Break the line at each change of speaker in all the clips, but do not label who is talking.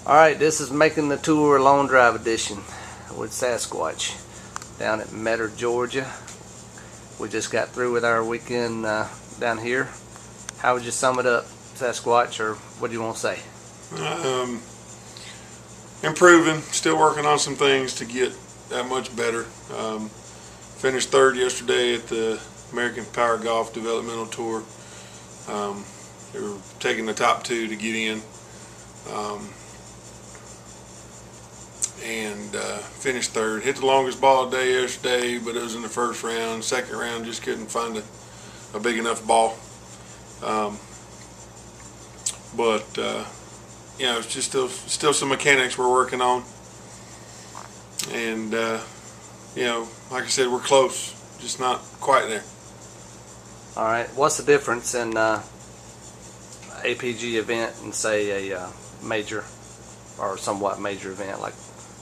Alright, this is Making the Tour Long Drive Edition with Sasquatch down at Metter, Georgia. We just got through with our weekend down here. How would you sum it up, Sasquatch, or what do you want to say?
Improving, still working on some things to get that much better. Finished third yesterday at the American Power Golf Developmental Tour. They were taking the top two to get in. And finished third. Hit the longest ball of the day yesterday, but it was in the first round. Second round, just couldn't find a big enough ball. You know, it's just still some mechanics we're working on. And you know, like I said, we're close, just not quite there.
All right, what's the difference in APG event and say a major or somewhat major event like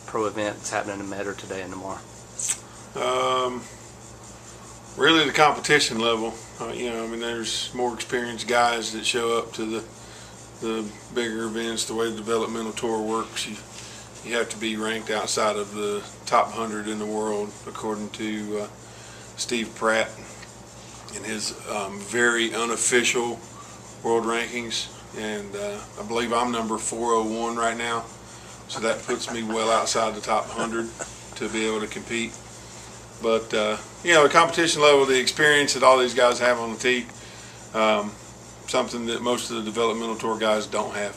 pro event that's happening in Metter today and tomorrow?
Really the competition level. You know, I mean, there's more experienced guys that show up to the bigger events. The way the developmental tour works, you have to be ranked outside of the top 100 in the world, according to Steve Pratt and his very unofficial world rankings. And I believe I'm number 401 right now, so that puts me well outside the top 100 to be able to compete. But you know, the competition level, the experience that all these guys have on the tee, something that most of the developmental tour guys don't have.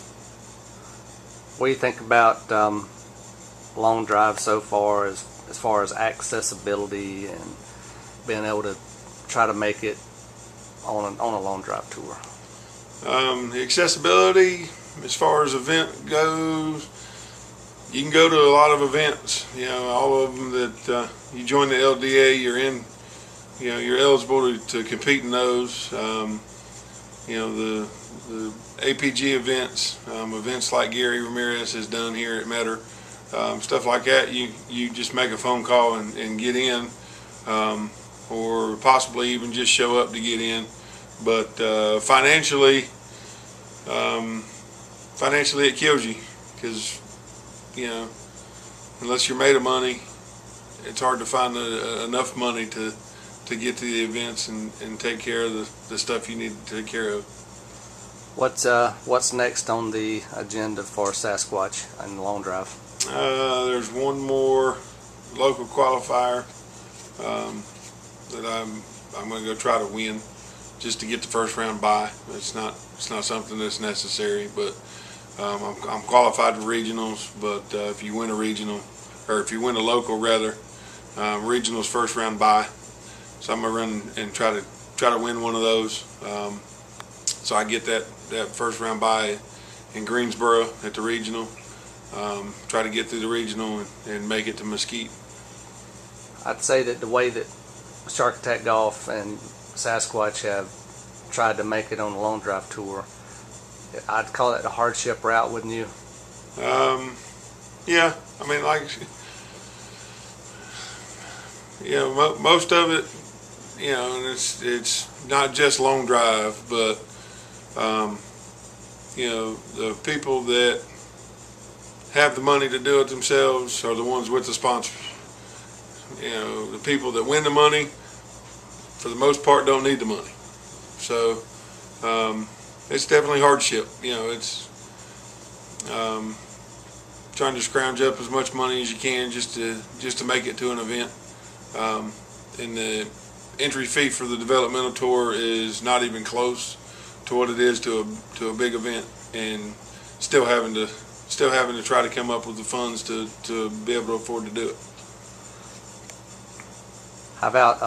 What do you think about long drive so far, as far as accessibility and being able to try to make it on a long drive tour?
The accessibility, as far as event goes, you can go to a lot of events. You know, all of them that you join the LDA, you're in. You know, you're eligible to compete in those. You know, the APG events, events like Gary Ramirez has done here at Metter, stuff like that. You just make a phone call and get in, or possibly even just show up to get in. But financially it kills you, because you know, unless you're made of money, it's hard to find enough money to get to the events and take care of the stuff you need to take care of.
What's next on the agenda for Sasquatch and the long drive?
There's one more local qualifier that I'm going to go try to win, just to get the first round bye. It's not something that's necessary, but I'm qualified for regionals. But if you win a regional, or if you win a local rather, regionals first round bye. So I'm gonna run and try to win one of those. So I get that first round bye in Greensboro at the regional. Try to get through the regional and make it to Mesquite.
I'd say that the way that Shark Attack Golf and Sasquatch have tried to make it on the long drive tour, I'd call that a hardship route, wouldn't you?
Yeah, I mean, like, you know, most of it, you know, and it's not just long drive, but you know, the people that have the money to do it themselves are the ones with the sponsors. You know, the people that win the money, for the most part, don't need the money. So it's definitely hardship. You know, it's trying to scrounge up as much money as you can just to make it to an event. And the entry fee for the developmental tour is not even close to what it is to a big event, and still having to try to come up with the funds to be able to afford to do it.
How about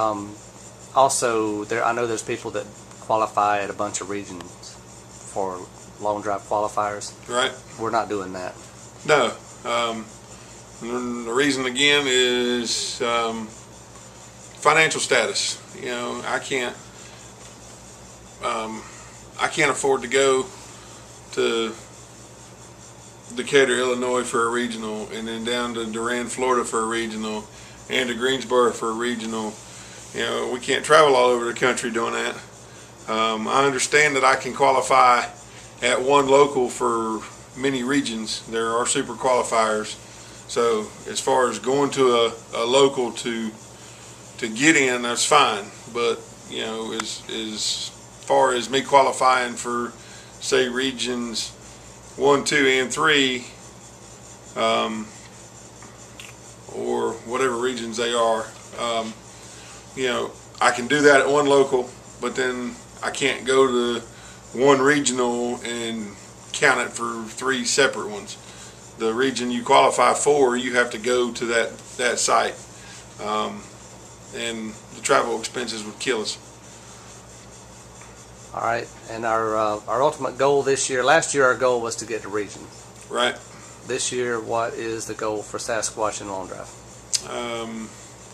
also there? I know there's people that qualify at a bunch of regions for long drive qualifiers.
Right.
We're not doing that.
No. The reason again is financial status. You know, I can't afford to go to Decatur, Illinois for a regional, and then down to Durand, Florida for a regional, and to Greensboro for a regional. You know, we can't travel all over the country doing that. I understand that I can qualify at one local for many regions. There are super qualifiers. So as far as going to a local to get in, that's fine. But you know, as far as me qualifying for, say, regions 1, 2, and 3, or whatever regions they are, you know, I can do that at one local, but then I can't go to one regional and count it for 3 separate ones. The region you qualify for, you have to go to that site, and the travel expenses would kill us.
All right, and our ultimate goal this year. Last year our goal was to get to region.
Right.
This year, what is the goal for Sasquatch and Long Drive?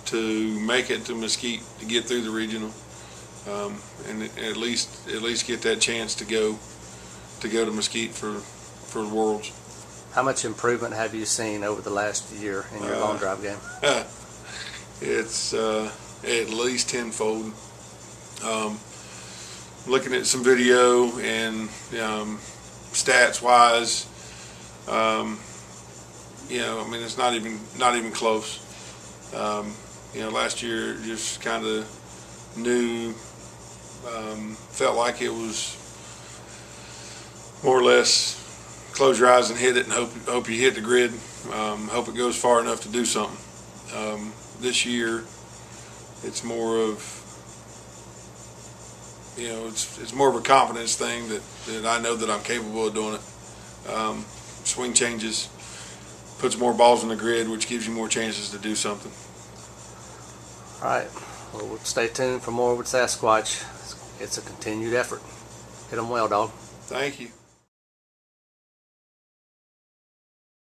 To make it to Mesquite, to get through the regional, and at least get that chance to go to Mesquite for the Worlds.
How much improvement have you seen over the last year in your long drive game?
It's at least tenfold. Looking at some video and stats wise, you know, I mean, it's not even close. You know, last year just kind of knew, felt like it was more or less close your eyes and hit it and hope you hit the grid. Hope it goes far enough to do something. This year, it's more of, you know, it's more of a confidence thing that I know that I'm capable of doing it. Swing changes, puts more balls in the grid, which gives you more chances to do something.
All right, well, we'll stay tuned for more with Sasquatch. It's a continued effort. Hit them well, dog.
Thank you.